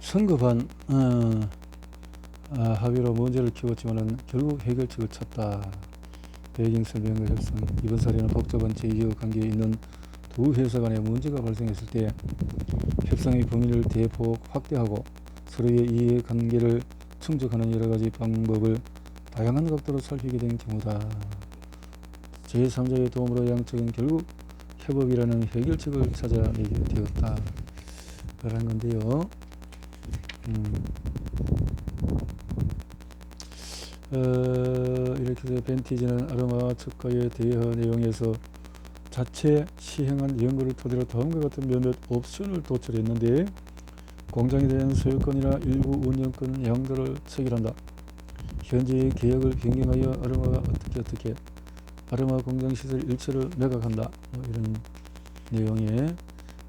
성급한 합의로 문제를 키웠지만은 결국 해결책을 찾다. 베이징 설명과 협상. 이번 사례는 복잡한 제2의 관계에 있는 두 회사 간의 문제가 발생했을 때 협상의 범위를 대폭 확대하고 서로의 이해관계를 충족하는 여러가지 방법을 다양한 각도로 살피게 된 경우다. 제3자의 도움으로 양측은 결국 협업이라는 해결책을 찾아내게 되었다. 그런 건데요. 이렇게 해서 벤티지는 아로마 측과의 대화 내용에서 자체 시행한 연구를 토대로 다음과 같은 몇몇 옵션을 도출했는데, 공장에 대한 소유권이나 일부 운영권 양도를 체결한다. 현재의 계약을 변경하여 아로마가 어떻게 아로마 공장시설 일체를 매각한다. 이런 내용에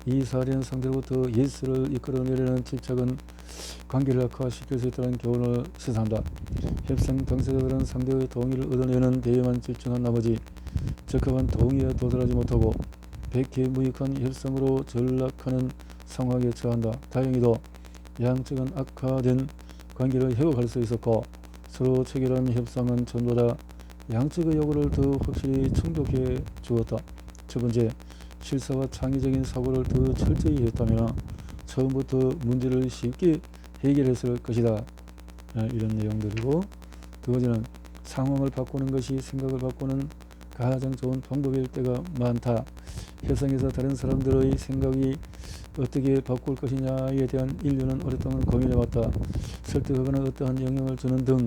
이 사례는 상대로부터 예스를 이끌어내려는 집착은 관계를 악화시킬 수 있다는 교훈을 시사한다. 협상 당사자들은 상대의 동의를 얻어내는 데에만 집중한 나머지 적합한 동의에 도달하지 못하고 백해무익한 협상으로 전락하는 상황에 처한다. 다행히도 양측은 악화된 관계를 회복할 수 있었고, 서로 체결한 협상은 전부 다 양측의 요구를 더 확실히 충족해 주었다. 첫 번째, 실사와 창의적인 사고를 더 철저히 했다면 처음부터 문제를 쉽게 해결했을 것이다. 이런 내용들이고, 두 번째는 상황을 바꾸는 것이 생각을 바꾸는 가장 좋은 방법일 때가 많다. 협상에서 다른 사람들의 생각이 어떻게 바꿀 것이냐에 대한 인류는 오랫동안 고민해왔다. 설득하거나 어떠한 영향을 주는 등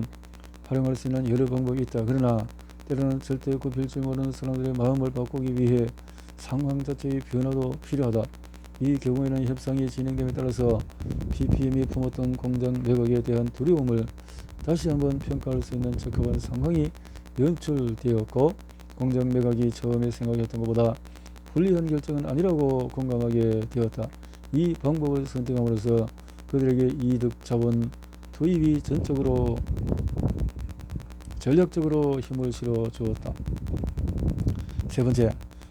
활용할 수 있는 여러 방법이 있다. 그러나 때로는 절대 굽힐 줄 모르는 사람들의 마음을 바꾸기 위해 상황 자체의 변화도 필요하다. 이 경우에는 협상이 진행됨에 따라서 PPM이 품었던 공장 매각에 대한 두려움을 다시 한번 평가할 수 있는 적합한 상황이 연출되었고, 공장 매각이 처음에 생각했던 것보다 불리한 결정은 아니라고 공감하게 되었다. 이 방법을 선택함으로써 그들에게 이득 자본 투입이 전략적으로 힘을 실어 주었다. 세 번째,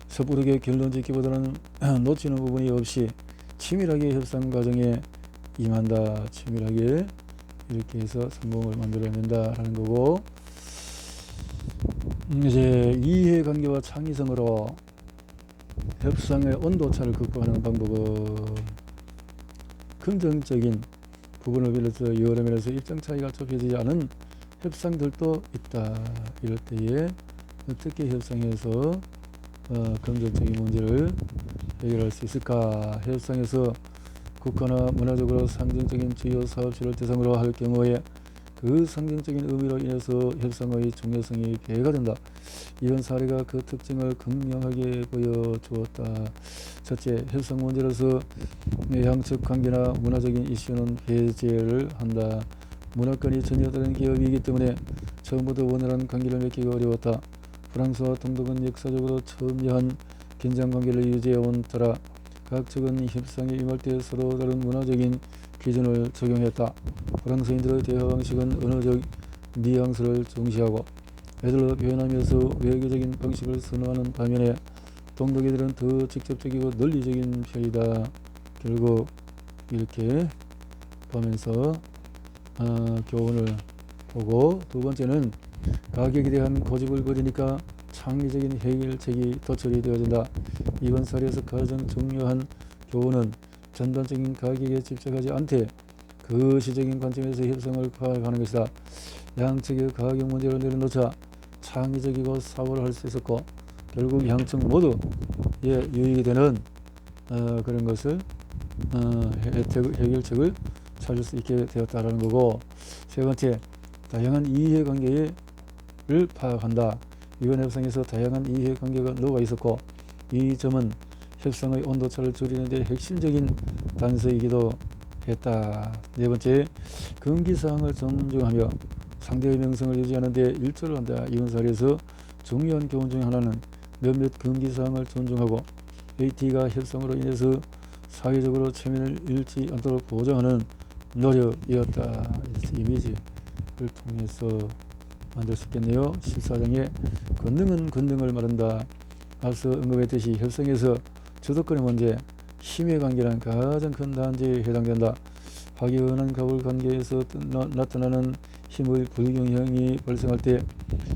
섣부르게 결론 짓기보다는 놓치는 부분이 없이 치밀하게 협상 과정에 임한다. 치밀하게 이렇게 해서 성공을 만들어낸다라는 거고, 이제 이해관계와 창의성으로 협상의 온도차를 극복하는 방법은 긍정적인 부분을 빌어서 여러 면에서 입장 차이가 좁혀지지 않은 협상들도 있다. 이럴 때에 어떻게 협상해서 긍정적인 문제를 해결할 수 있을까? 협상에서 국가나 문화적으로 상징적인 주요 사업체를 대상으로 할 경우에 그 상징적인 의미로 인해서 협상의 중요성이 배가 된다. 이번 사례가 그 특징을 극명하게 보여주었다. 첫째, 협상 문제로서 양측 관계나 문화적인 이슈는 배제를 한다. 문화권이 전혀 다른 기업이기 때문에 처음부터 원활한 관계를 맺기가 어려웠다. 프랑스와 동독은 역사적으로 첨예한 긴장관계를 유지해온 터라 각 측은 협상에 임할 때 서로 다른 문화적인 기준을 적용했다. 프랑스인들의 대화 방식은 언어적 뉘앙스를 중시하고 애들로 표현하면서 외교적인 방식을 선호하는 반면에 동독인들은 더 직접적이고 논리적인 편이다. 결국 이렇게 보면서 교훈을 보고, 두 번째는 가격에 대한 고집을 버리니까 창의적인 해결책이 도출이 되어진다. 이번 사례에서 가장 중요한 교훈은 전반적인 가격에 집착하지 않되 거시적인 관점에서 협상을 파악하는 것이다. 양측의 가격 문제를 내려놓자 창의적이고 사고를 할 수 있었고, 결국 양측 모두 유익이 되는 그런 것을 해결책을 찾을 수 있게 되었다라는 거고, 세 번째, 다양한 이해관계를 파악한다. 이번 협상에서 다양한 이해관계가 녹아 있었고, 이 점은 협상의 온도차를 줄이는 데 핵심적인 단서이기도 했다. 네 번째, 금기사항을 존중하며 상대의 명성을 유지하는 데 일조를 한다. 이번 사례에서 중요한 교훈 중 하나는 몇몇 금기사항을 존중하고 AT가 협상으로 인해서 사회적으로 체면을 잃지 않도록 보장하는 노력이었다. 이미지를 통해서 만들 수 있겠네요. 14장에 권능은 권능을 말한다. 앞서 언급했듯이 협상에서 주도권의 문제, 힘의 관계란 가장 큰 단죄에 해당된다. 확연한 갑을 관계에서 나타나는 힘의 불균형이 발생할 때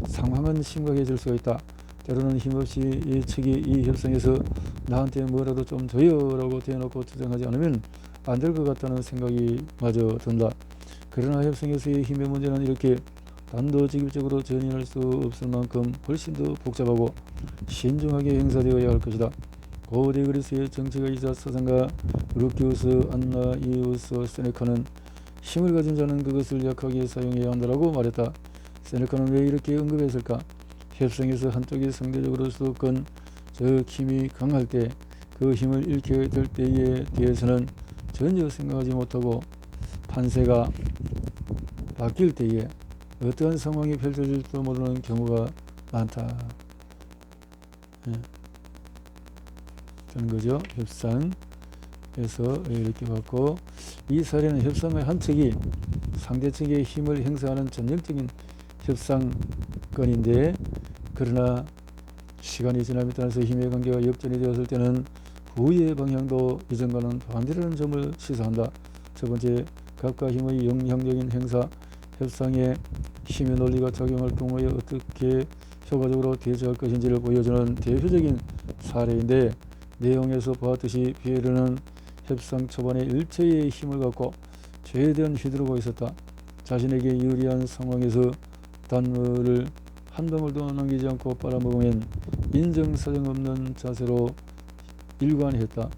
상황은 심각해질 수가 있다. 때로는 힘없이 이 측이 이 협상에서 나한테 뭐라도 좀 줘요 라고 대놓고 주장하지 않으면 안 될 것 같다는 생각이 마저 든다. 그러나 협상에서의 힘의 문제는 이렇게 단도직입적으로 전이할 수 없을 만큼 훨씬 더 복잡하고 신중하게 행사되어야 할 것이다. 고대 그리스의 정치가이자 사상가 루키우스 안나이우스 세네카는 힘을 가진 자는 그것을 약하게 사용해야 한다라고 말했다. 세네카는 왜 이렇게 언급했을까? 협상에서 한쪽이 상대적으로 수도권 즉 힘이 강할 때 그 힘을 잃게 될 때에 대해서는 전혀 생각하지 못하고 판세가 바뀔 때에 어떠한 상황이 펼쳐질지도 모르는 경우가 많다. 되는 거죠. 협상에서 이렇게 봤고, 이 사례는 협상의 한 측이 상대 측의 힘을 행사하는 전형적인 협상건인데, 그러나 시간이 지남에 따라서 힘의 관계가 역전이 되었을 때는 부의 방향도 이전과는 반대라는 점을 시사한다. 첫 번째, 각각 힘의 영향적인 행사, 협상에 힘의 논리가 작용할 경우에 어떻게 효과적으로 대처할 것인지를 보여주는 대표적인 사례인데, 내용에서 보았듯이 피에르는 협상 초반에 일체의 힘을 갖고 최대한 휘두르고 있었다. 자신에게 유리한 상황에서 단어를 한 방울도 남기지 않고 빨아먹으면 인정사정 없는 자세로 일관했다.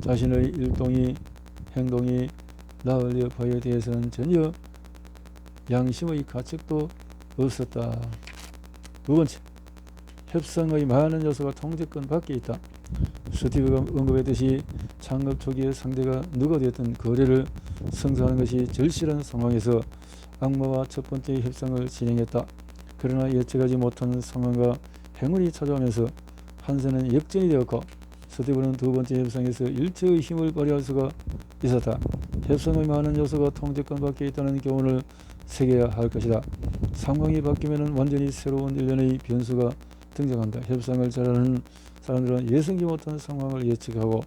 자신의 일동이 행동이 나을 여파에 대해서는 전혀 양심의 가책도 없었다. 두 번째, 협상의 많은 요소가 통제권 밖에 있다. 스티브가 언급했듯이 창업 초기에 상대가 누가 되었든 거래를 성사하는 것이 절실한 상황에서 악마와 첫 번째 협상을 진행했다. 그러나 예측하지 못한 상황과 행운이 찾아오면서 한세는 역전이 되었고, 스티브는 두 번째 협상에서 일체의 힘을 발휘할 수가 있었다. 협상의 많은 요소가 통제권 밖에 있다는 교훈을 새겨야 할 것이다. 상황이 바뀌면 완전히 새로운 일련의 변수가 등장한다. 협상을 잘하는 사람들은 예상치 못한 상황을 예측하고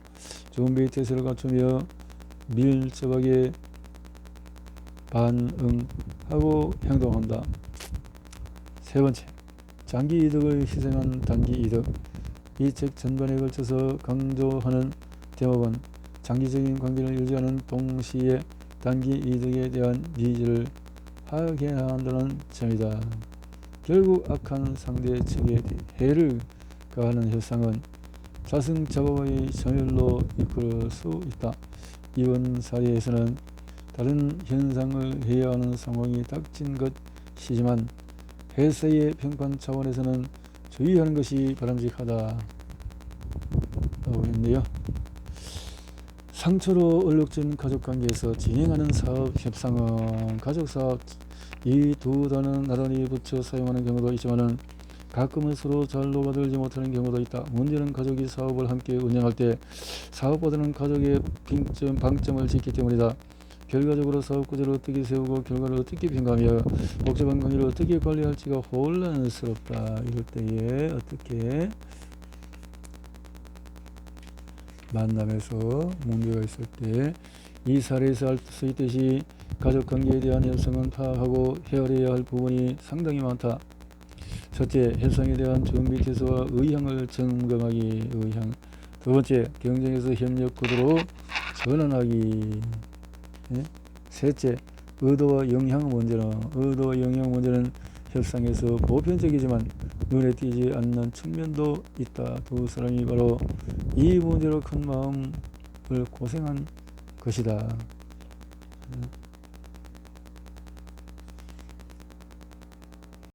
준비 태세를 갖추며 밀접하게 반응하고 행동한다. 세 번째, 장기 이득을 희생한 단기 이득. 이 책 전반에 걸쳐서 강조하는 대목은 장기적인 관계를 유지하는 동시에 단기 이득에 대한 니즈를 확인한다는 점이다. 결국 악한 상대 측에 해를 가하는 협상은 자승자박의 점열로 이끌 수 있다. 이번 사례에서는 다른 현상을 해야 하는 상황이 닥친 것이지만 회사의 평판 차원에서는 주의하는 것이 바람직하다. 라고 했네요. 상처로 얼룩진 가족관계에서 진행하는 사업 협상은 가족사업 이 두 단어는 나란히 붙여 사용하는 경우도 있지만 가끔은 서로 잘 녹아들지 못하는 경우도 있다. 문제는 가족이 사업을 함께 운영할 때 사업보다는 가족의 방점을 짓기 때문이다. 결과적으로 사업 구조를 어떻게 세우고 결과를 어떻게 평가하며 복잡한 관계를 어떻게 관리할지가 혼란스럽다. 이럴 때에 어떻게 만남에서 문제가 있을 때 이 사례에서 알 수 있듯이 가족관계에 대한 협상은 파악하고 헤아려야 할 부분이 상당히 많다. 첫째, 협상에 대한 준비 태세와 의향을 점검하기. 의향. 두 번째, 경쟁에서 협력 구도로 전환하기. 셋째, 의도와 영향 문제는 협상에서 보편적이지만 눈에 띄지 않는 측면도 있다. 두 사람이 바로 이 문제로 큰 마음을 고생한 것이다.